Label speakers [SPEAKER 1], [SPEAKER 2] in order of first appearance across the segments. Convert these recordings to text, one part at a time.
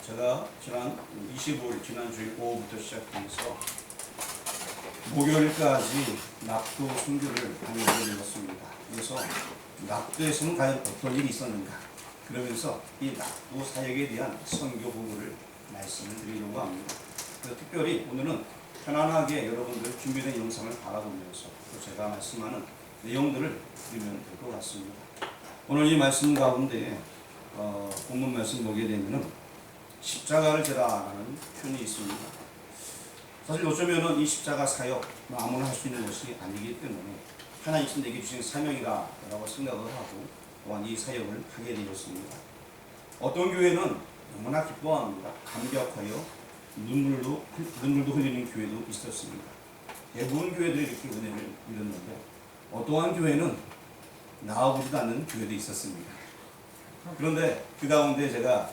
[SPEAKER 1] 제가 지난 25일 지난주일 오후부터 시작해서 목요일까지 낙도 선교를 다니게 되었습니다. 그래서 낙도에서는 과연 어떤 일이 있었는가, 그러면서 이 낙도 사역에 대한 선교 부분을 말씀을 드리려고 합니다. 그래서 특별히 오늘은 편안하게 여러분들 준비된 영상을 바라보면서 또 제가 말씀하는 내용들을 드리면 될 것 같습니다. 오늘 이 말씀 가운데 본문 말씀 보게 되면은 십자가를 지라라는 표현이 있습니다. 사실 어쩌면은 이 십자가 사역 아무나 할 수 있는 것이 아니기 때문에 하나님께서 내게 주신 사명이라고 생각을 하고 또한 이 사역을 하게 되었습니다. 어떤 교회는 너무나 기뻐합니다. 감격하여 눈물도 흘리는 교회도 있었습니다. 대부분 교회들이 이렇게 은혜를 믿었는데 어떠한 교회는 나아보지도 않는 교회도 있었습니다. 그런데 그 가운데 제가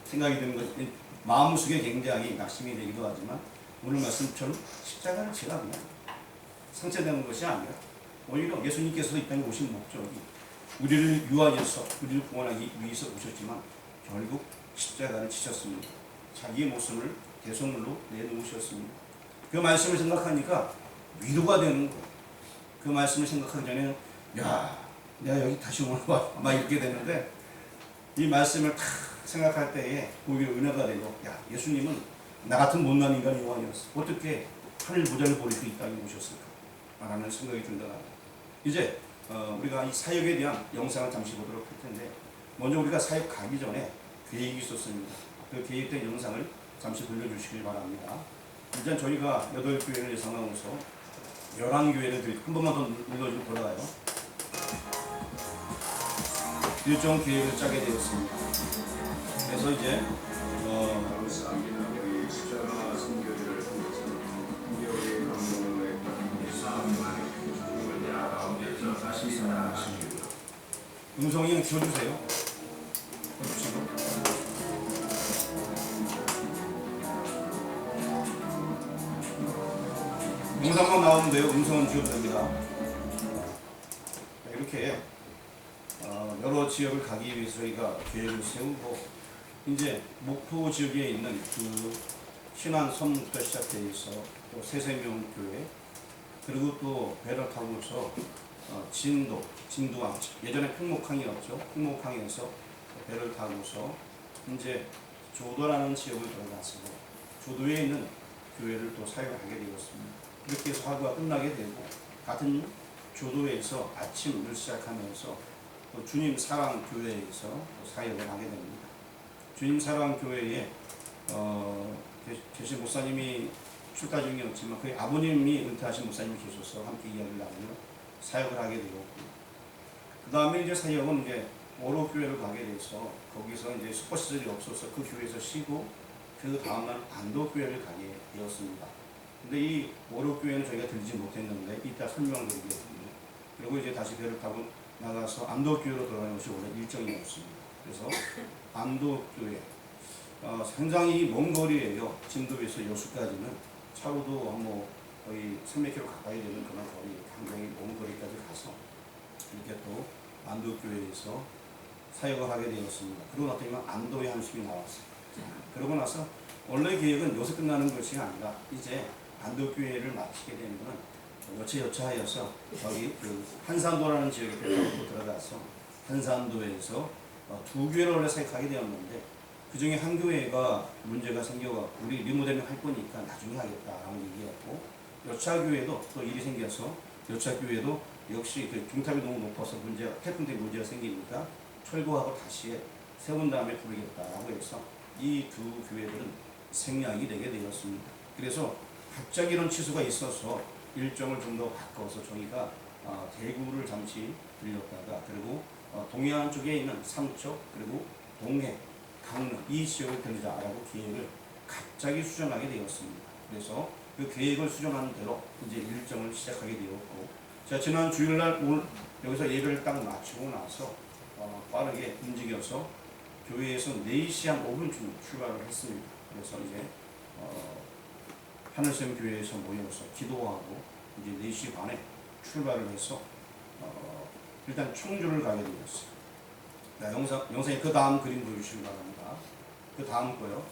[SPEAKER 1] 생각이 드는 것이 마음속에 굉장히 낙심이 되기도 하지만 오늘 말씀처럼 십자가를 지라 그냥 상처되는 것이 아니라 오히려 예수님께서 이 땅에 오신 목적이 우리를 유하여서 우리를 구원하기 위해서 오셨지만 결국 십자가를 지셨습니다. 자기의 목숨을 대속물로 내놓으셨습니다. 그 말씀을 생각하니까 위로가 되는 거예요. 그 말씀을 생각하기 전에는 야, 내가 여기 다시 오는 거야 막 이렇게 되는데 이 말씀을 탁 생각할 때에 오히려 은혜가 되고, 야, 예수님은 나 같은 못난 인간이 요한이었어. 어떻게 하늘 보좌를 버리고 이 땅에 오셨을까? 라는 생각이 든다. 이제 우리가 이 사역에 대한 영상을 잠시 보도록 할 텐데, 먼저 우리가 사역 가기 전에 계획이 있었습니다. 그 계획된 영상을 잠시 돌려주시길 바랍니다. 일단 저희가 8교회를 예상하고서 11교회를 한 번만 더 눌러주고 돌아가요. 일정 계획을 짜게 되었습니다. 그래서 이제 음성이 지워주세요. 영상만 나오면 돼요. 음성은 지워도 됩니다. 이렇게 여러 지역을 가기 위해서 저희가 계획을 세우고, 이제 목포 지역에 있는 그 신안섬부터 시작해서 또 새생명교회, 그리고 또 배를 타고서 진두항, 예전에 평목항이었죠. 평목항에서 배를 타고서 이제 조도라는 지역을 들어가서 조도에 있는 교회를 또 사역하게 되었습니다. 이렇게 해서 하루가 끝나게 되고, 같은 조도에서 아침을 시작하면서 또 주님 사랑교회에서 또 사역을 하게 됩니다. 주님 사랑교회에 계신 목사님이 출가 중이었지만 그 아버님이 은퇴하신 목사님이 계셔서 함께 이야기를 나누며 사역을 하게 되었고, 그 다음에 이제 사역은 이제 오로교회를 가게 돼서 거기서 이제 슈퍼시설이 없어서 그 교회에서 쉬고, 그 다음날 안도교회를 가게 되었습니다. 근데 이 오로교회는 저희가 들리지 못했는데 이따 설명드리겠습니다. 그리고 이제 다시 배를 타고 나가서 안도교회로 돌아가는 것이 원래 일정이 없습니다. 그래서 안도교회 상당히 먼 거리예요. 진도에서 여수까지는 차로도 뭐 거의 300km 가까이 되는 그런 거리, 굉장히 먼 거리까지 가서 이렇게 또 안도교회에서 사역을 하게 되었습니다. 그러고 나더니 안도의 한숨이 나왔어요. 그러고 나서 원래 계획은 여기서 끝나는 것이 아니라 이제 안도교회를 마치게 되면 여차여차하여서 여기 그 한산도라는 지역에 또 들어가서 한산도에서 2교회를 원래 사역하게 되었는데 그 중에 한 교회가 문제가 생겨갖고 우리 리모델링 할 거니까 나중에 하겠다라는 얘기였고, 여차교회도 또 일이 생겨서 여차교회도 역시 그 중탑이 너무 높아서 태풍 때문에 문제가 생기니까 철거하고 다시 세운 다음에 부르겠다라고 해서 이 두 교회들은 생략이 되게 되었습니다. 그래서 갑자기 이런 취소가 있어서 일정을 좀 더 바꿔서 저희가 대구를 잠시 들렸다가, 그리고 동해안 쪽에 있는 삼척, 그리고 동해, 강릉 이 지역을 들리자라고 계획을 갑자기 수정하게 되었습니다. 그래서 그 계획을 수정하는 대로 이제 일정을 시작하게 되었고, 자, 지난 주일날 오늘 여기서 예배를 딱 마치고 나서 빠르게 움직여서 교회에서 4시 한 5분쯤 출발을 했습니다. 그래서 이제 하늘샘 교회에서 모여서 기도하고 이제 4시 반에 출발을 해서 일단 청주를 가게 되었어요. 영상에 그 다음 그림 보여주시기 바랍니다. 그 다음 거요.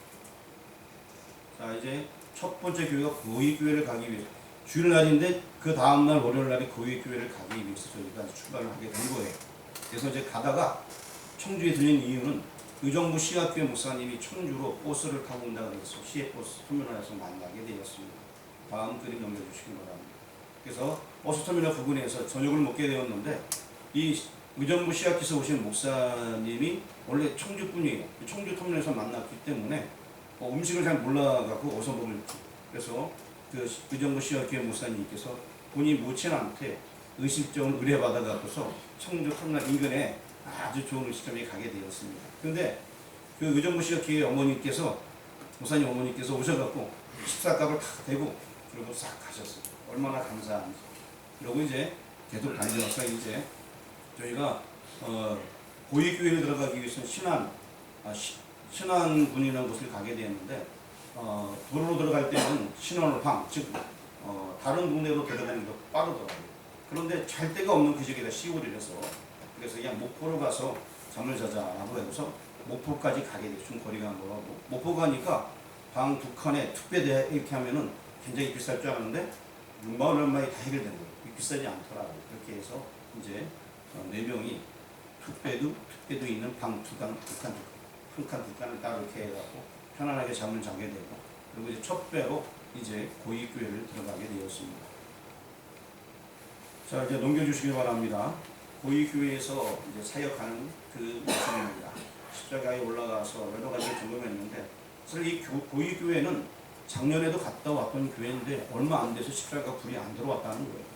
[SPEAKER 1] 자, 이제 첫 번째 교회가 고위교회를 가기 위해서 주일 날인데 그 다음날 월요일 날에 고위교회를 가기 위해서 저희가 출발을 하게 된 거예요. 그래서 이제 가다가 청주에 들린 이유는 의정부 시학교회 목사님이 청주로 버스를 타고 온다 그래서 시외버스 터미널에서 만나게 되었습니다. 다음 그림 넘겨주시기 바랍니다. 그래서 버스 터미널 부근에서 저녁을 먹게 되었는데 이 의정부 시학교에서 오신 목사님이 원래 청주 분이에요. 청주 터미널에서 만났기 때문에 음식을 잘 몰라갖고 어서 먹을지. 그래서 그 의정부 시학교회 목사님께서 본인이 모친한테 의식적으로 의뢰받아갖고서 청주 터미널 인근에 아주 좋은 음식점에 가게 되었습니다. 그런데 그 의정부 시학교회 어머니께서 목사님 어머니께서 오셔갖고 식사값을 다 대고 그리고 싹 가셨어요. 얼마나 감사한지. 그리고 이제 계속 다니면서 이제 저희가 고위교회를 들어가기 위해서 신안군이라는 곳을 가게 되었는데 도로로 들어갈 때는 신원을 즉 다른 동네로 들어가는 게 빠르더라고요. 그런데 잘 데가 없는 그 지역이라 시골이라서 그래서 그냥 목포로 가서 잠을 자자라고 해서 목포까지 가게 돼요. 좀 거리가 멀어도 목포 가니까 방 2칸에 투베드 이렇게 하면은 굉장히 비쌀 줄 알았는데 6만 원 얼마에 다 해결된 거예요. 비싸지 않더라고요. 그렇게 해서 이제 4명이 투베드 있는 방 2칸, 한 칸, 2칸을 따로 이렇게 해갖고 편안하게 잠을 자게 되고 그리고 이제 첫 배로 이제 고위교회를 들어가게 되었습니다. 자, 이제 넘겨주시기 바랍니다. 고위교회에서 이제 사역하는 그 모습입니다. 십자가에 올라가서 여러 가지를 점검했는데 사실 이 고위교회는 작년에도 갔다 왔던 교회인데 얼마 안 돼서 십자가 불이 안 들어왔다는 거예요.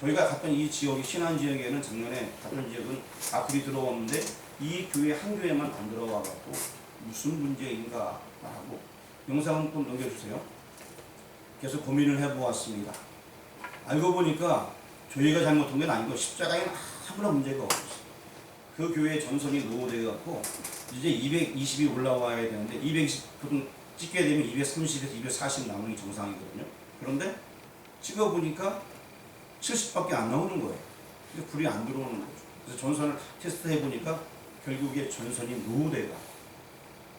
[SPEAKER 1] 저희가 갔던 이 지역이 신안 지역에는 작년에 갔던 지역은 다 불이 들어왔는데 이 교회 한 교회만 안 들어와갖고 무슨 문제인가 하고 영상을 좀 넘겨주세요. 계속 고민을 해보았습니다. 알고 보니까 저희가 잘못한 건 아니고 십자가에는 아무런 문제가 없었어요. 그 교회의 전선이 노후되어갖고 이제 220이 올라와야 되는데 220 보통 찍게 되면 230에서 240 나오는 게 정상이거든요. 그런데 찍어보니까 70밖에 안 나오는 거예요. 근데 불이 안 들어오는 거죠. 그래서 전선을 테스트해 보니까 결국에 전선이 노후되가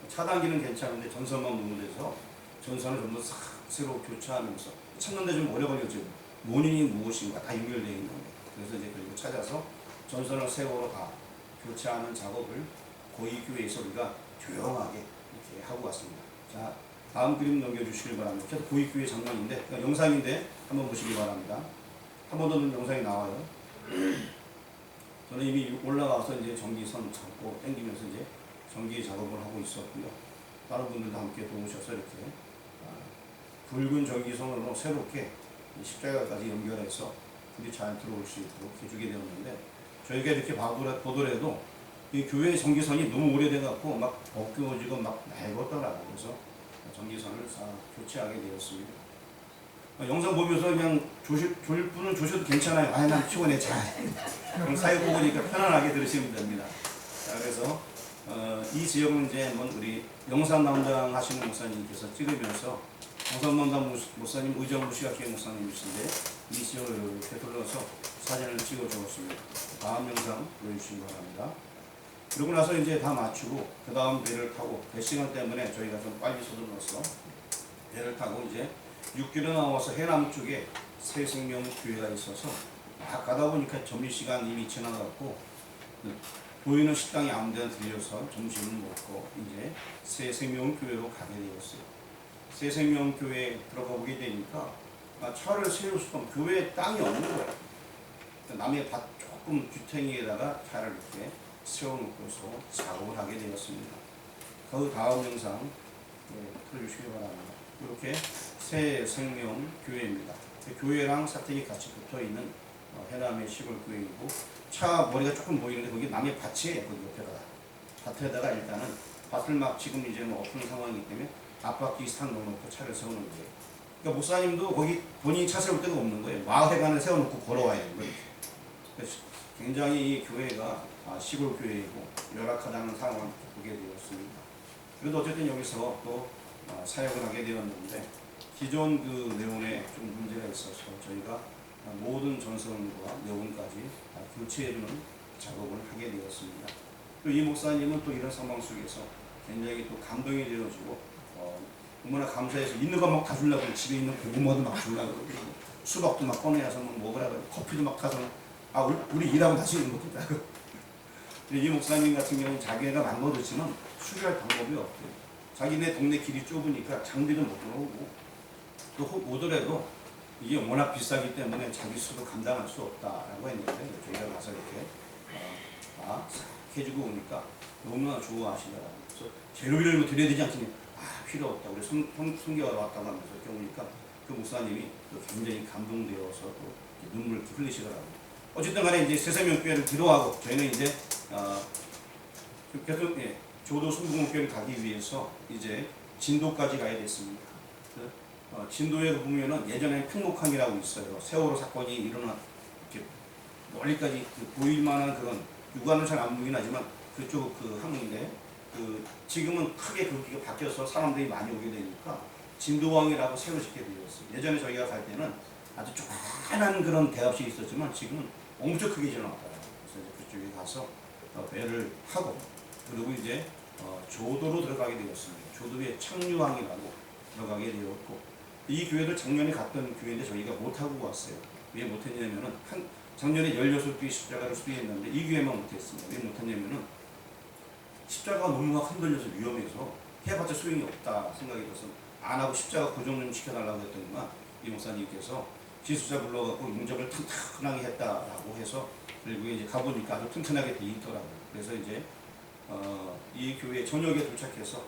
[SPEAKER 1] 차단기는 괜찮은데 전선만 노후돼서 전선을 좀 더 새로 교체하면서 찾는데 좀 오래 걸렸죠. 원인이 무엇인가 다 연결되어 있는 거예요. 그래서 이제 그리고 찾아서 전선을 세월호 다 교체하는 작업을 고위교회에서 우리가 조용하게 이렇게 하고 왔습니다. 자, 다음 그림 넘겨주시길 바랍니다. 계속 고위교회 장면인데 그러니까 영상인데 한번 보시기 바랍니다. 한 번 더 영상이 나와요. 저는 이미 올라가서 이제 전기선 잡고 당기면서 이제 전기 작업을 하고 있었고요. 다른 분들도 함께 도우셔서 이렇게 붉은 전기선으로 새롭게 십자가까지 연결해서 불이 잘 들어올 수 있도록 해주게 되었는데 저희가 이렇게 보더라도 이 교회 전기선이 너무 오래돼갖고 막 벗겨지고 막 낡았더라고요. 그래서 전기선을 교체하게 되었습니다. 영상 보면서 그냥 조실 분은 조셔도 괜찮아요. 아, 난 피곤해. 잘. 그럼 사회 보니까 편안하게 들으시면 됩니다. 자, 그래서 이 지역은 이제 우리 영상 담당 하시는 목사님께서 찍으면서 영상 담당 목사님 의정부 시각교회 목사님이신데 이 지역을 이렇게 둘러서 사진을 찍어 주었습니다. 다음 영상 보여주시기 바랍니다. 그러고 나서 이제 다 마치고 그 다음 배를 타고 배 시간 때문에 저희가 좀 빨리 서둘러서 배를 타고 이제 6km 나와서 해남 쪽에 새생명교회가 있어서 막 가다 보니까 점심시간 이미 지나갔고 보이는 식당에 아무 데나 들려서 점심을 먹고 이제 새생명교회로 가게 되었어요. 새생명교회에 들어가 보게 되니까 차를 세울 수가 없는 교회에 땅이 없는 거예요. 남의 밭 조금 뒤탱이에다가 차를 이렇게 세워놓고서 작업을 하게 되었습니다. 그 다음 영상 틀어주시기 바랍니다. 이렇게 새생명교회입니다. 교회랑 사택이 같이 붙어있는 해남의 시골 교회이고 차 머리가 조금 보이는데 거기 남의 밭이에요. 거기 옆에다가 밭에다가 일단은 밭을 막 지금 이제 엎은 상황이기 때문에 앞바퀴 상 넣어놓고 차를 세우는 거예요. 그러니까 목사님도 거기 본인이 차 세울 데가 없는 거예요. 마을회관을 세워놓고 걸어와야 되는 거예요. 그래서 굉장히 이 교회가 시골 교회이고 열악하다는 상황을 보게 되었습니다. 그래도 어쨌든 여기서 또 사역을 하게 되었는데 기존 그 내용에 좀 문제가 있어서 저희가 모든 전선과 내용까지 교체해주는 작업을 하게 되었습니다. 또 이 목사님은 또 이런 상황 속에서 굉장히 또 감동이 되어지고 얼마나 감사해서 있는 거 막 다 주려고 집에 있는 고구마도 막 주려고 그러고 수박도 막 꺼내서 막 먹으라고 그러고 커피도 막 타서 우리 일하고 다시 있는 먹겠다. 이 목사님 같은 경우는 자기가 망가졌지만 수리할 방법이 없대요. 자기네 동네 길이 좁으니까 장비도 못 들어오고 또 오더라도 이게 워낙 비싸기 때문에 자기 수도 감당할 수 없다라고 했는데 저희가 가서 이렇게 해주고 오니까 너무나 좋아하시더라고요. 그래서 재료비를 뭐 드려야 되지 않겠냐? 필요 없다. 우리 성교가 왔다고 하면서 이렇게 오니까 그 목사님이 또 굉장히 감동되어서 또 눈물을 흘리시더라고요. 어쨌든 간에 이제 세세명교회를 기도하고 저희는 이제 계속 조도 순복음교회를 가기 위해서 이제 진도까지 가야 됐습니다. 진도에 보면은 예전에 평목항이라고 있어요. 세월호 사건이 일어난 이렇게 멀리까지 보일 만한 그런 육안은 잘 안 보이긴 하지만 그쪽 그 항인데 지금은 크게 그렇게 바뀌어서 사람들이 많이 오게 되니까 진도항이라고 새로 짓게 되었어요. 예전에 저희가 갈 때는 아주 조그만한 그런 대합실이 있었지만 지금은 엄청 크게 지어놨더라고요. 그래서 이제 그쪽에 가서 배를 타고 그리고 이제 조도로 들어가게 되었습니다. 조도의 창류항이라고 들어가게 되었고 이 교회도 작년에 갔던 교회인데 저희가 못하고 왔어요. 왜 못했냐면은 작년에 16개의 십자가를 수리했는데 이 교회만 못했습니다. 왜 못했냐면은 십자가가 너무 흔들려서 위험해서 해봤자 소용이 없다 생각이 들어서 안 하고 십자가 고정 좀 시켜달라고 했더니만 이 목사님께서 기술자 불러갖고 용접을 튼튼하게 했다라고 해서 결국에 이제 가보니까 아주 튼튼하게 돼 있더라고요. 그래서 이제 이 교회 저녁에 도착해서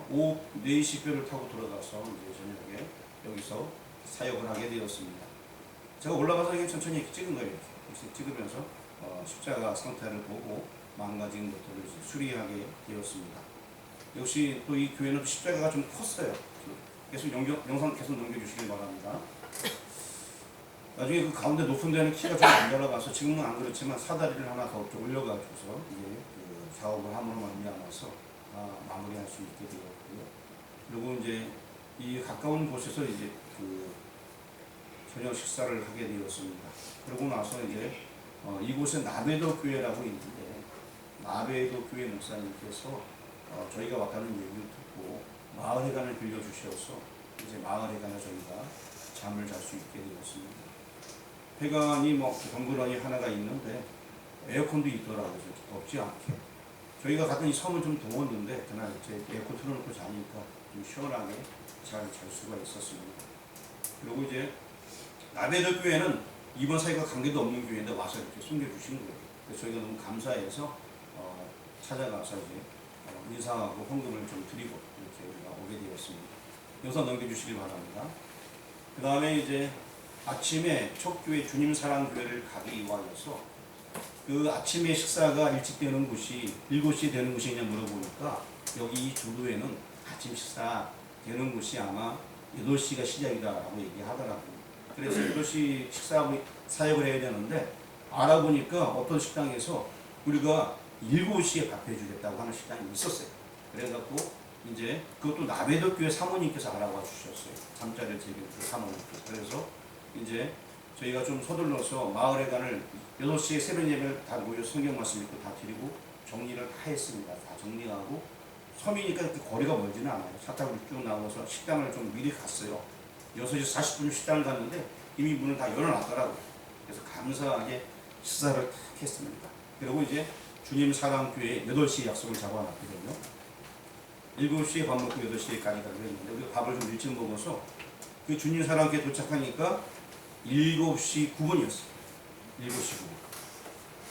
[SPEAKER 1] 오후 4시 뼈를 타고 들어가서 이제 저녁에 여기서 사역을 하게 되었습니다. 제가 올라가서 이게 천천히 이렇게 찍은 거예요. 이렇게 찍으면서 십자가 상태를 보고 망가진 것들을 수리하게 되었습니다. 역시 또 이 교회는 십자가가 좀 컸어요. 계속 영상 계속 넘겨주시길 바랍니다. 나중에 그 가운데 높은 데는 키가 좀 안 들어가서 지금은 안 그렇지만 사다리를 하나 더 올려가지고서 이제 그 작업을 함으로 말미암아서 마무리할 수 있게 되었고요. 그리고 이제 이 가까운 곳에서 이제 그 저녁 식사를 하게 되었습니다. 그러고 나서 이제 이곳에 나베도 교회라고 있는데 나베도 교회 목사님께서 저희가 왔다는 얘기를 듣고 마을회관을 빌려주셔서 이제 마을회관에 저희가 잠을 잘 수 있게 되었습니다. 회관이 뭐 덩그러니 하나가 있는데 에어컨도 있더라고요. 덥지 않게. 저희가 갔던 이 섬은 좀 더웠는데 그날 이제 에어컨 틀어놓고 자니까 좀 시원하게 잘 수가 있었습니다. 그리고 이제 나베도 교회는 이번 사회가 관계도 없는 교회인데 와서 이렇게 숨겨주신 거예요. 그래서 저희가 너무 감사해서 찾아가서 이제 인사하고 헌금을 좀 드리고 이렇게 우리가 오게 되었습니다. 영상 넘겨주시기 바랍니다. 그 다음에 이제 아침에 촉교회 주님사랑교회를 가기 위하여서 그 아침에 식사가 일찍 되는 곳이 7시에 되는 곳이냐 물어보니까 여기 이 조도에는 아침 식사 되는 곳이 아마 8시가 시작이다라고 얘기하더라고요. 그래서 8시 식사 사역을 해야 되는데 알아보니까 어떤 식당에서 우리가 7시에 밥 해주겠다고 하는 식당이 있었어요. 그래갖고 이제 그것도 나베도 교회 사모님께서 알아봐 주셨어요. 잠자리를 제기를 그 사모님께서. 그래서 이제 저희가 좀 서둘러서 마을회관을 8시에 새벽 예배를 다 모여 성경 말씀 읽고 다 드리고 정리를 다 했습니다. 다 정리하고 섬이니까 그렇게 거리가 멀지는 않아요. 차 타고 쭉 나와서 식당을 좀 미리 갔어요. 6시 40분 식당을 갔는데 이미 문을 다 열어놨더라고요. 그래서 감사하게 식사를 딱 했습니다. 그리고 이제 주님 사랑교회에 8시에 약속을 잡아놨거든요. 7시에 밥 먹고 8시에 가기로 했는데 우리가 밥을 좀 일찍 먹어서 그 주님 사랑교회에 도착하니까 7시 9분이었어요. 7시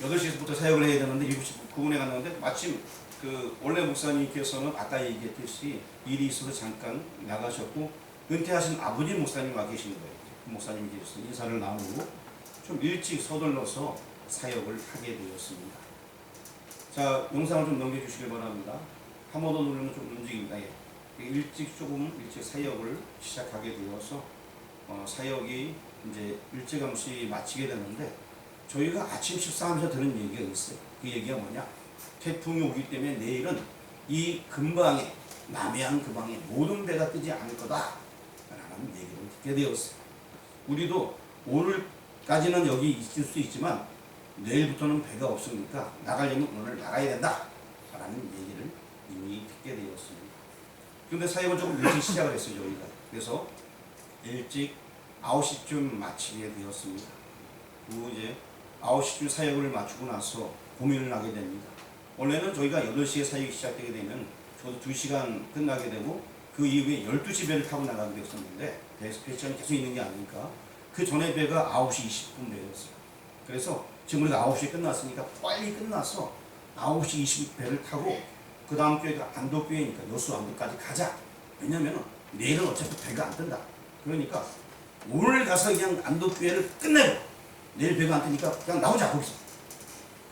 [SPEAKER 1] 9분. 8시부터 사역을 해야 되는데 7시 9분에 갔는데 마침 그 원래 목사님께서는 아까 얘기했듯이 일이 있어서 잠깐 나가셨고 은퇴하신 아버지 목사님 와 계신 거예요. 그 목사님이 계셔서 인사를 나누고 좀 일찍 서둘러서 사역을 하게 되었습니다. 자, 영상을 좀 넘겨주시길 바랍니다. 한 번 더 누르면 좀 움직입니다. 예. 조금 일찍 사역을 시작하게 되어서 사역이 이제 일찌감치 마치게 되는데 저희가 아침 식사하면서 들은 얘기가 있어요. 그 얘기가 뭐냐? 태풍이 오기 때문에 내일은 이 근방에 남해안 근방에 모든 배가 뜨지 않을 거다라는 얘기를 듣게 되었어요. 우리도 오늘까지는 여기 있을 수 있지만 내일부터는 배가 없으니까 나가려면 오늘 나가야 된다라는 얘기를 이미 듣게 있게 되었습니다. 그런데 사역을 조금 일찍 시작을 했어요, 저희가. 그래서 일찍 9시쯤 마치게 되었습니다. 그리고 이제 9시쯤 사역을 마치고 나서 고민을 하게 됩니다. 원래는 저희가 8시에 사역이 시작되게 되면 저도 2시간 끝나게 되고 그 이후에 12시 배를 타고 나가게 됐었는데 배 시간이 계속 있는 게 아니니까 그 전에 배가 9시 20분 배였어요. 그래서 지금 우리가 9시에 끝났으니까 빨리 끝나서 9시 20분 배를 타고 그 다음 교회가 안도교회니까 여수 안도까지 가자. 왜냐면 내일은 어차피 배가 안 뜬다. 그러니까 오늘 가서 그냥 안도교회를 끝내고 내일 배가 안 뜨니까 그냥 나오자 거기서.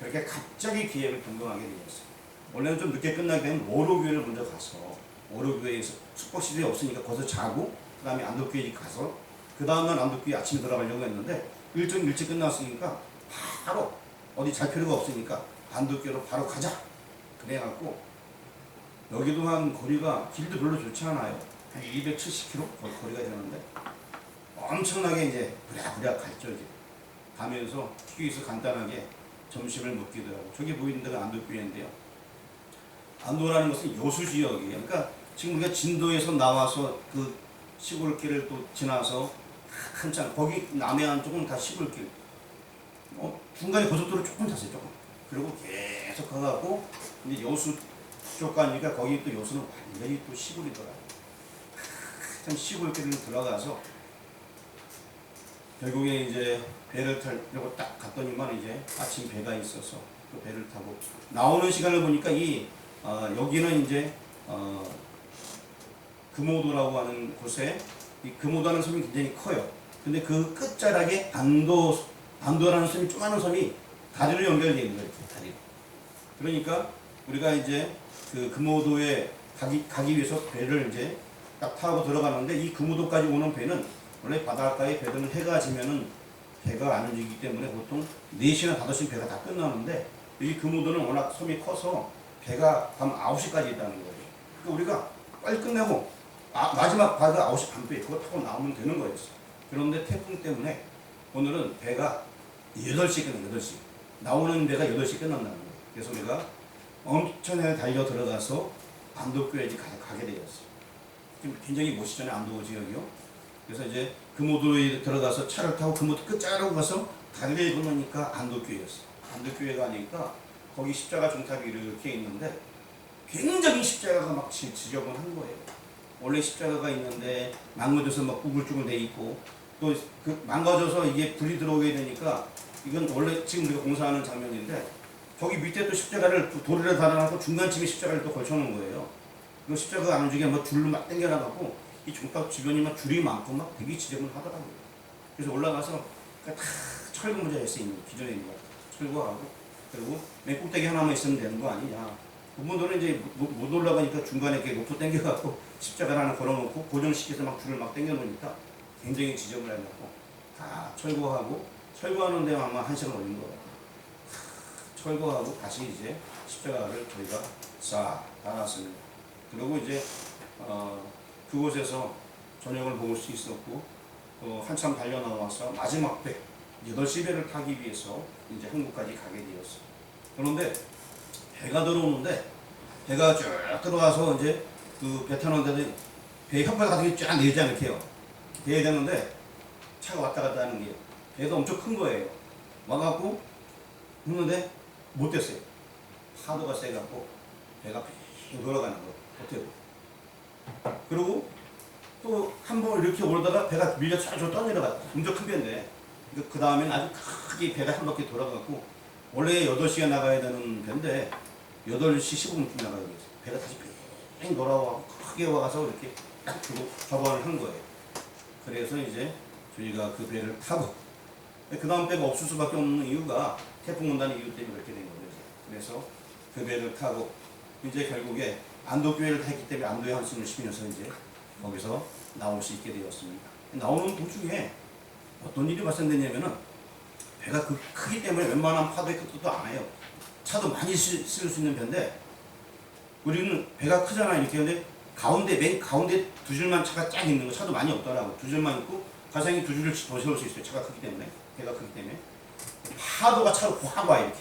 [SPEAKER 1] 그렇게 갑자기 기획을 변경하게 되었어요. 원래는 좀 늦게 끝나게 되면 오로교회를 먼저 가서 오로교회에서 숙박시설이 없으니까 거기서 자고 그 다음에 안도교회 가서 그 다음날 안도교회 아침에 들어가려고 했는데 일정 일찍 끝났으니까 바로 어디 잘 필요가 없으니까 안도교회로 바로 가자. 그래갖고 여기도 한 거리가 길도 별로 좋지 않아요. 한 270km 거리가 되는데 엄청나게 이제 부랴부랴 갔죠. 이제 가면서 휴게소 간단하게 점심을 먹기도 하고 저기 보이는 데가 안도교회인데요. 안도라는 것은 여수 지역이에요. 그러니까 지금 우리가 진도에서 나와서 그 시골길을 또 지나서 한참 거기 남해안 쪽은 다 시골길. 중간에 고속도로 조금 잤어요. 조금. 그리고 계속 가갖고 이제 여수 쪽 가니까 거기 또 여수는 완전히 또 시골이더라고요. 참 시골길을 들어가서 결국에 이제 배를 타려고 딱 갔더니만 이제 아침 배가 있어서 그 배를 타고 나오는 시간을 보니까 여기는 이제 금오도라고 하는 곳에 이 금오도라는 섬이 굉장히 커요. 근데 그 끝자락에 안도라는 섬이 조그마한 섬이 다리로 연결되어 있는 거예요. 다리로. 그러니까 우리가 이제 그 금오도에 가기 위해서 배를 이제 딱 타고 들어가는데 이 금오도까지 오는 배는 원래 바닷가에 배들은 해가 지면은 배가 안 움직이기 때문에 보통 4시나 5시 배가 다 끝나는데 이 금오도는 워낙 섬이 커서 배가 밤 9시까지 있다는 거예요. 그러니까 우리가 빨리 끝내고 마지막 배가 9시 반 배 그거 타고 나오면 되는 거였어요. 그런데 태풍 때문에 오늘은 배가 8시 끝나요. 8시. 나오는 배가 8시 끝난다는 거예요. 그래서 우리가 엄청나게 달려 들어가서 안도교회에 가게 되었어요. 지금 굉장히 멋있잖아요. 안도 지역이요. 그래서 이제 금오도에 들어가서 차를 타고 금오도 끝자락으로 가서 다리를 건너니까 안도교회였어요. 안도교회가 아니니까 거기 십자가 종탑이 이렇게 있는데 굉장히 십자가가 막 지저분한 거예요. 원래 십자가가 있는데 망가져서 막 우글쭈글 돼 있고 또 그 망가져서 이게 불이 들어오게 되니까 이건 원래 지금 우리가 공사하는 장면인데 저기 밑에 또 십자가를 도리를 달아놓고 중간쯤에 십자가를 또 걸쳐놓은 거예요. 그 십자가 안 움직이게 막 줄로 막 당겨놔갖고 이 종탑 주변이 막 줄이 많고 막 되게 지저분하더라고요. 그래서 올라가서 다 철거 모자였어요. 기존에 있는 거 철거하고 그리고 맨 꼭대기 하나만 있으면 되는 거 아니냐. 그분들은 이제 못 올라가니까 중간에 이렇게 로프 당겨갖고 십자가를 하나 걸어놓고 고정시켜서 막 줄을 막 당겨놓으니까 굉장히 지저분해갖고 다 철거하는데 아마 1시간 걸린 거 같아요. 철거하고 다시 이제 십자가를 저희가 싹 달았습니다. 그리고 이제 그곳에서 저녁을 먹을 수 있었고 한참 달려 나와서 마지막 배 8시 배를 타기 위해서 이제 한국까지 가게 되었어요. 그런데 배가 들어오는데 배가 쭉 들어와서 이제 그 배 타는 데도 배 혓바닥 같은 게 쫙 내리지 않게요. 돼야 되는데 차가 왔다 갔다 하는 게 배가 엄청 큰 거예요. 와갖고 했는데 못 됐어요. 파도가 세갖고 배가 빙 돌아가는 거 어때요? 그리고 또 한 번 이렇게 오르다가 배가 밀려 쫙 떠내려갔다. 엄청 큰 배인데 그 다음에는 아주 크게 배가 한 바퀴 돌아가고 원래 8시에 나가야 되는 배인데 8시 15분쯤 나가야 되겠어요. 배가 다시 뺑 돌아와 크게 와서 이렇게 딱 들고 접안을 한 거예요. 그래서 이제 저희가 그 배를 타고 그 다음 배가 없을 수밖에 없는 이유가 태풍 온다는 이유 때문에 그렇게 된 거죠. 그래서 그 배를 타고 이제 결국에 안도교회를 타기 때문에 안도에 한숨을 쉬면서 이제 거기서 나올 수 있게 되었습니다. 나오는 도중에 어떤 일이 발생됐냐면은 배가 크기 때문에 웬만한 파도의 끝도 안 해요. 차도 많이 쓸 수 있는 배인데 우리는 배가 크잖아요. 이렇게 근데 맨 가운데 두 줄만 차가 쫙 있는 거 차도 많이 없더라고. 두 줄만 있고 가상이 두 줄을 더 세울 수 있어요. 차가 크기 때문에 배가 크기 때문에 파도가 차로 확 와 이렇게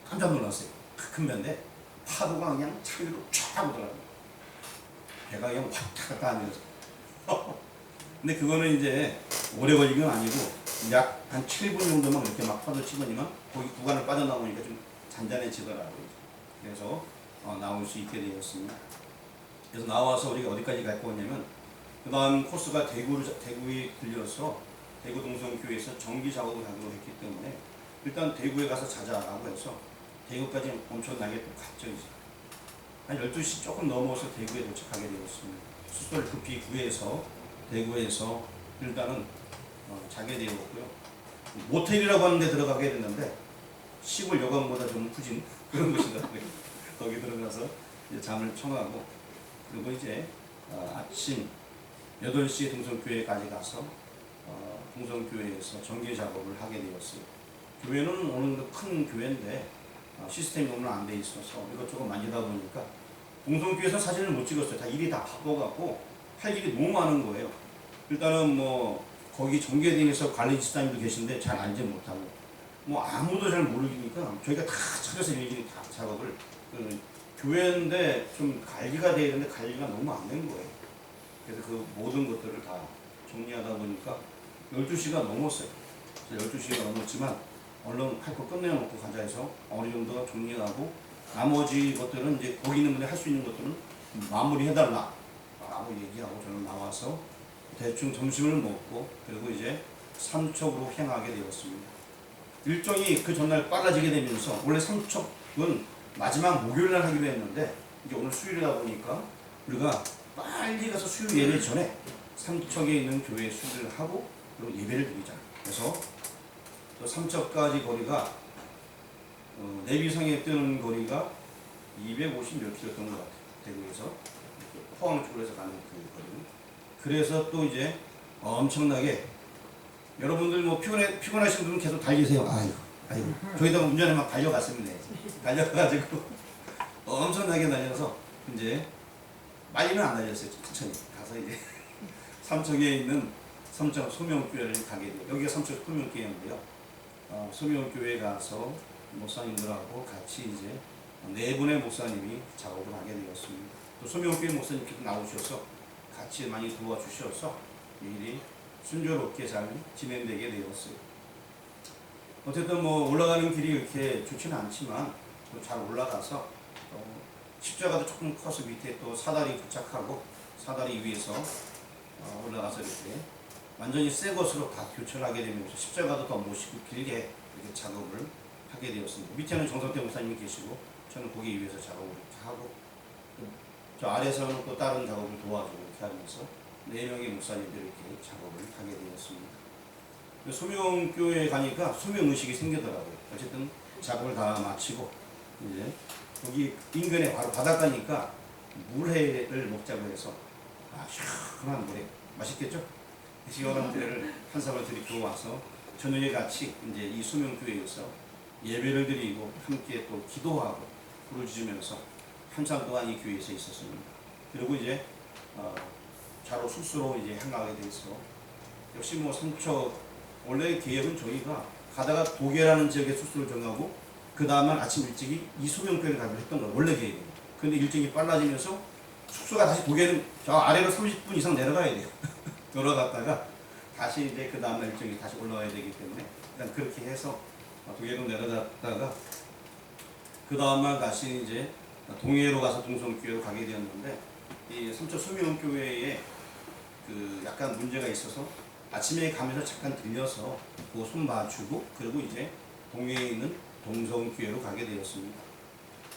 [SPEAKER 1] 깜짝 놀랐어요. 큰 배인데 파도가 그냥 차위로 쫙 오더라고요. 배가 그냥 왔다 갔다 하면서. 근데 그거는 이제 오래 걸린 건 아니고 약 한 7분 정도만 이렇게 막 파도 치더니만 거기 구간을 빠져나오니까 좀 잔잔해지더라고요. 그래서 나올 수 있게 되었습니다. 그래서 나와서 우리가 어디까지 갈 거냐면 그 다음 코스가 대구에 들려서 대구 동성교회에서 정기 작업을 하기로 했기 때문에 일단 대구에 가서 자자라고 해서 대구까지 엄청나게 또 갔죠. 이제 한 12시 조금 넘어서 대구에 도착하게 되었습니다. 숙소를 급히 구해서 대구에서 일단은 자게 되었고요. 모텔이라고 하는 데 들어가게 됐는데 시골 여관보다 좀 후진 그런 곳이더라고요. 거기 들어가서 이제 잠을 청하고 그리고 이제 아침 8시에 동성교회까지 가서 동성교회에서 정기 작업을 하게 되었어요. 교회는 어느 정도 큰 교회인데 시스템이 오늘 안 돼 있어서 이것저것 만지다 보니까 동성교회에서 사진을 못 찍었어요. 다 일이 다 바빠갖고 할 일이 너무 많은 거예요. 일단은 뭐 거기 정계대에서 관리 지사님도 계신데 잘 알지 못하고 뭐 아무도 잘 모르니까 저희가 다 찾아서 일일이 다 작업을 교회인데 좀 관리가 돼야 되는데 관리가 너무 안 된 거예요. 그래서 그 모든 것들을 다 정리하다 보니까 12시가 넘었어요. 12시가 넘었지만 얼른 할 거 끝내놓고 가자 해서 어느 정도 정리하고 나머지 것들은 이제 거기 있는 분이 할 수 있는 것들은 마무리해달라 라고 얘기하고 저는 나와서 대충 점심을 먹고 그리고 이제 삼척으로 향하게 되었습니다. 일정이 그 전날 빨라지게 되면서 원래 삼척은 마지막 목요일날 하기로 했는데 이제 오늘 수요일이다 보니까 우리가 빨리 가서 수요 예배 전에 삼척에 있는 교회에 수요를 하고 그리고 예배를 드리자. 그래서 삼척까지 거리가 내비성에 뜨는 거리가 250 몇 킬로였던 것 같아요. 대구에서 포항 쪽으로 해서 가는 그 거리는. 그래서 또 이제 엄청나게 여러분들 뭐 피곤하신 분은 계속 달리세요. 아이고 저희도 운전에 막 달려갔습니다. 달려가지고 엄청나게 달려서 이제 빨리는 안 달렸어요. 천천히 가서 이제 삼척에 있는 삼척 소명교회를 가게 돼요. 여기가 삼척 소명교회인데요. 소명교회 가서 목사님들하고 같이 이제 4분의 목사님이 작업을 하게 되었습니다. 또 소명교회 목사님께서 나오셔서 같이 많이 도와주셔서 일이 순조롭게 잘 진행되게 되었어요. 어쨌든 뭐 올라가는 길이 이렇게 좋지는 않지만 잘 올라가서 십자가도 조금 커서 밑에 또 사다리 도착하고 사다리 위에서 올라가서 이렇게 완전히 새 것으로 다 교체하게 되면서 십자가도 더 모시고 길게 이렇게 작업을 하게 되었습니다. 밑에는 정성태 목사님이 계시고 저는 거기 위에서 작업을 이렇게 하고 저 아래에서는 또 다른 작업을 도와주고 이렇게 하면서 4명의 목사님들이 이렇게 작업을 하게 되었습니다. 소명교회에 가니까 소명의식이 생기더라고요. 어쨌든 작업을 다 마치고 이제 여기 인근에 바로 바닷가니까 물회를 먹자고 해서 시원한 물회 맛있겠죠? 시원한 물회를 한 사발 들이고 와서 저녁에 같이 이제 이 소명교회에서 예배를 드리고 함께 또 기도하고 부르짖으면서 한참 동안 이 교회에서 있었습니다. 그리고 이제 좌로 숙소로 이제 향하게 돼서 역시 뭐 삼척 원래 계획은 저희가 가다가 도계라는 지역에 숙소를 정하고 그 다음날 아침 일찍이 이소명교회를 가기로 했던 거예요. 원래 계획은. 그런데 일정이 빨라지면서 숙소가 다시 도계는 저 아래로 30분 이상 내려가야 돼요. 돌아갔다가 다시 이제 그 다음날 일정이 다시 올라와야 되기 때문에 일단 그렇게 해서 도계로 내려갔다가 그 다음날 다시 이제 동해로 가서 동성교회로 가게 되었는데 이 삼척 소명교회에 그 약간 문제가 있어서 아침에 가면서 잠깐 들려서 그 손 봐주고 그리고 이제 동해에 있는 동성교회로 가게 되었습니다.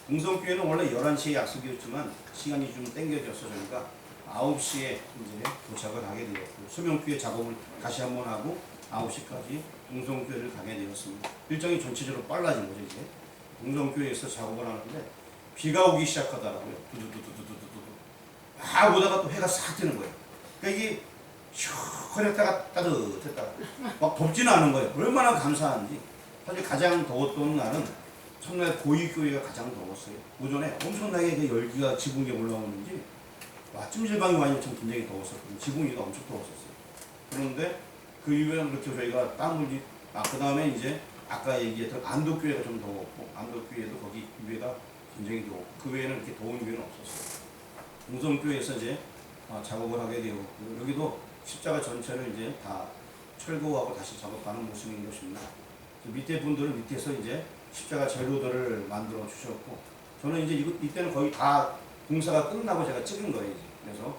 [SPEAKER 1] 동성교회는 원래 11시에 약속이었지만 시간이 좀 땡겨져서 저희가 9시에 이제 도착을 하게 되었고 소명교회 작업을 다시 한번 하고 9시까지 동성교회를 가게 되었습니다. 일정이 전체적으로 빨라진 거죠. 이제 동성교회에서 작업을 하는데 비가 오기 시작하더라고요. 두두두두두두두. 막 오다가 또 해가 싹 뜨는 거예요. 그러니까 이게 시원했다가 따뜻했다가 막 덥지는 않은 거예요. 얼마나 감사한지. 사실 가장 더웠던 날은 첫날 고위교회가 가장 더웠어요. 오전에 엄청나게 그 열기가 지붕 위에 올라오는지 와 찜질방이 많이 참 굉장히 더웠었거든요. 지붕 위가 엄청 더웠었어요. 그런데 그 이후에 그렇게 저희가 땀 흘리 그 다음에 이제 아까 얘기했던 안도교회가 좀 더웠고 안도교회도 거기 위에가 굉장히 좋고 그 외에는 이렇게 더운 교회는 없었어요. 동성교회에서 이제 작업을 하게 되었고 여기도 십자가 전체를 이제 다 철거하고 다시 작업하는 모습인 것입니다. 밑에 분들은 밑에서 이제 십자가 재료들을 만들어 주셨고 저는 이제 이때는 거의 다 공사가 끝나고 제가 찍은 거예요. 그래서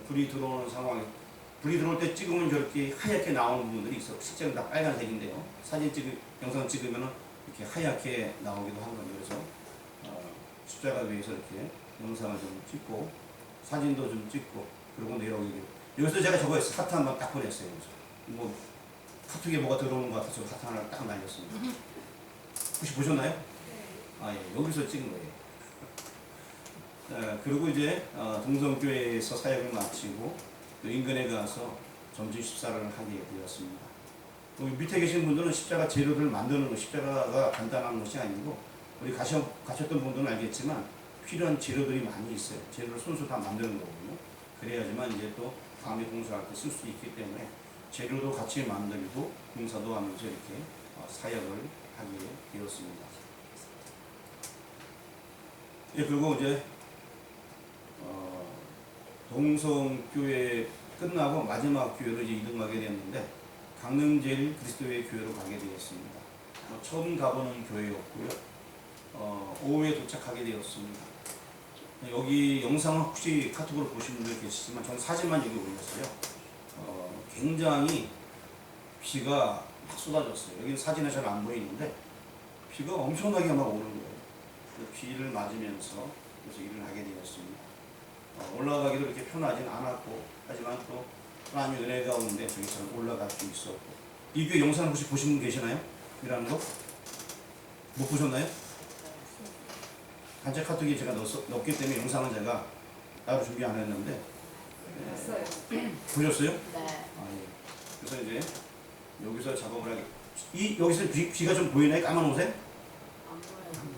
[SPEAKER 1] 불이 들어오는 상황에 불이 들어올 때 찍으면 저렇게 하얗게 나오는 부분들이 있어. 실제는 다 빨간색인데요. 영상 찍으면 이렇게 하얗게 나오기도 한 거예요. 그래서 십자가 위에서 이렇게 영상을 좀 찍고 사진도 좀 찍고 그러고 내려오게 여기서 제가 저거 했어요. 하트 한번 딱 보냈어요. 뭐 카톡에 뭐가 들어오는 것 같아서 하트 하나를 딱 날렸습니다. 혹시 보셨나요? 네. 예, 여기서 찍은 거예요. 그리고 이제 동성교회에서 사역을 마치고 또 인근에 가서 점심 식사를 하게 되었습니다. 밑에 계신 분들은 십자가 재료들을 만드는 거, 십자가가 간단한 것이 아니고 우리 가셨던 분들은 알겠지만 필요한 재료들이 많이 있어요. 재료를 손수 다 만드는 거거든요. 그래야지만 이제 또 다음에 공사할 때 쓸 수 있기 때문에 재료도 같이 만들고 공사도 하면서 이렇게 사역을 하게 되었습니다. 예, 그리고 이제 동성교회 끝나고 마지막 교회로 이제 이동하게 되었는데 강릉제일 그리스도의 교회로 가게 되었습니다. 처음 가보는 교회였고요. 오후에 도착하게 되었습니다. 여기 영상은 혹시 카톡으로 보신 분들 계시지만 저는 사진만 여기 올렸어요. 굉장히 비가 막 쏟아졌어요. 여기는 사진에 잘 안 보이는데 비가 엄청나게 막 오는 거예요. 그 비를 맞으면서 그래서 일을 하게 되었습니다. 올라가기도 이렇게 편하진 않았고 하지만 또 하나님의 은혜 가운데 저기서 올라갈 수 있었고 이 교회 영상 혹시 보신 분 계시나요? 이라는 거? 못 보셨나요? 단체 카톡에 제가 넣었기 때문에 영상은 제가 따로 준비 안 했는데
[SPEAKER 2] 봤어요.
[SPEAKER 1] 보셨어요?
[SPEAKER 2] 네.
[SPEAKER 1] 예. 그래서 이제 여기서 작업을 하게 여기서 비가 좀 보이나요? 까만 옷에?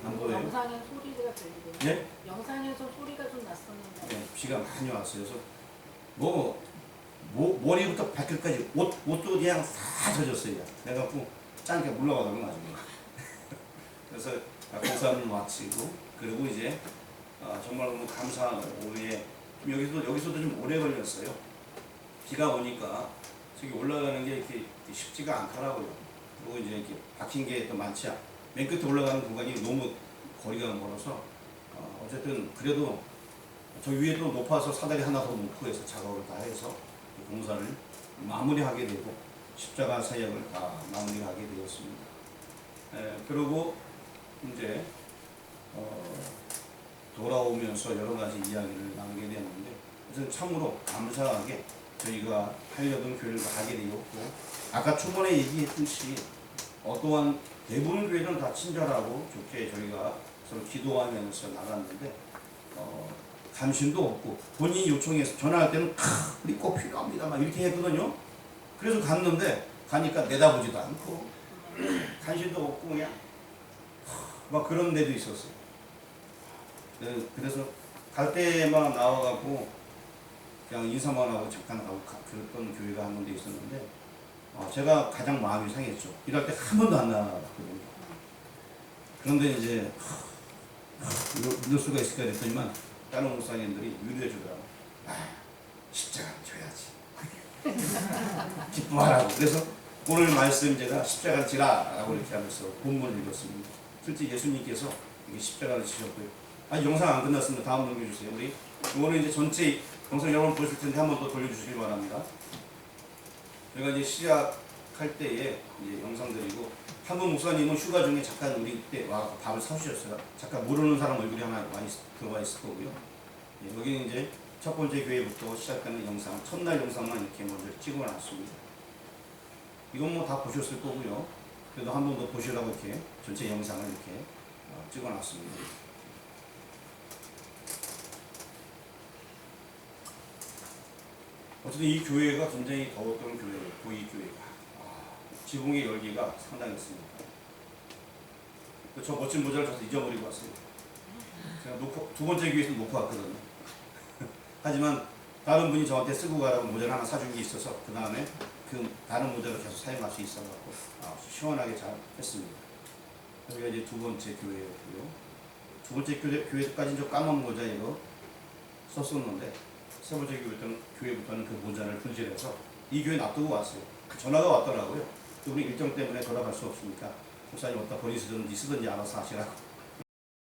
[SPEAKER 1] 안 보여요.
[SPEAKER 2] 영상에 소리가 들리네요.
[SPEAKER 1] 예?
[SPEAKER 2] 영상에서 소리가 좀 났었는데.
[SPEAKER 1] 네, 비가 많이 왔어요. 그래서 머리부터 발끝까지 옷도 그냥 다 젖었어요. 그래갖고 짱게 물러가더라고 나중에. 그래서 공사를 마치고 그리고 이제 정말 너무 감사한 오후에 여기서도 좀 오래 걸렸어요. 비가 오니까 저기 올라가는 게 이렇게 쉽지가 않더라고요. 그리고 이제 이렇게 박힌 게 또 많지 않아. 맨 끝에 올라가는 구간이 너무 거리가 멀어서 어쨌든 그래도 저 위에 또 높아서 사다리 하나 더 놓고 해서 작업을 다 해서 공사를 마무리하게 되고 십자가 사역을 다 마무리하게 되었습니다. 그리고 이제 돌아오면서 여러 가지 이야기를 나누게 되었는데 그래서 참으로 감사하게 저희가 하려던 교회를 가게 되었고 아까 초반에 얘기했듯이 어떠한 대부분 교회는 다 친절하고 좋게 저희가 서로 기도하면서 나갔는데 관심도 없고 본인이 요청해서 전화할 때는 우리 꼭 필요합니다 막 이렇게 했거든요. 그래서 갔는데 가니까 내다보지도 않고 관심도 없고 그냥 막 그런 데도 있었어요. 그래서 갈 때만 나와갖고 그냥 인사만 하고 잠깐 가고 그랬던 교회가 한 군데 있었는데 제가 가장 마음이 상했죠. 일할 때 한 번도 안 나왔거든요. 그런데 이제 이럴 수가 있을까 그랬더니만 다른 목사님들이 위로해 주더라고. 십자가는 져야지. 기뻐하라고. 그래서 오늘 말씀 제가 십자가를 지라라고 이렇게 하면서 본문을 읽었습니다. 실제 예수님께서 이게 십자가를 지셨고요. 영상 안 끝났습니다. 다음 넘겨주세요. 우리 오늘 이제 전체 영상 여러분 보실 텐데 한 번 더 돌려주시기 바랍니다. 저희가 이제 시작할 때에 이제 영상들이고 한 분 목사님은 휴가 중에 잠깐 우리 때 와서 밥을 사주셨어요. 잠깐 모르는 사람 얼굴이 하나 많이 들어와 있을 거고요. 여기는 이제 첫 번째 교회부터 시작하는 영상, 첫날 영상만 이렇게 먼저 찍어놨습니다. 이건 뭐 다 보셨을 거고요. 그래도 한 번 더 보시라고 이렇게 전체 영상을 이렇게 찍어놨습니다. 어쨌든 이 교회가 굉장히 더웠던 교회예요. 고이 교회가. 지붕의 열기가 상당했습니다. 저 멋진 모자를 저도 잊어버리고 왔어요. 제가 두 번째 교회에서 놓고 왔거든요. 하지만 다른 분이 저한테 쓰고 가라고 모자를 하나 사준 게 있어서 그 다음에 그 다른 모자를 계속 사용할 수 있어갖고 시원하게 잘 했습니다. 여기가 이제 두 번째 교회였고요. 두 번째 교회까지는 저 까만 모자이로 썼었는데 세 번째 교회부터는 그 모자를 분실해서 이 교회 놔두고 왔어요. 그 전화가 왔더라고요. 그분이 일정 때문에 돌아갈 수 없으니까 목사님 어디다 버리시든지 쓰든지 알아서 하시라고.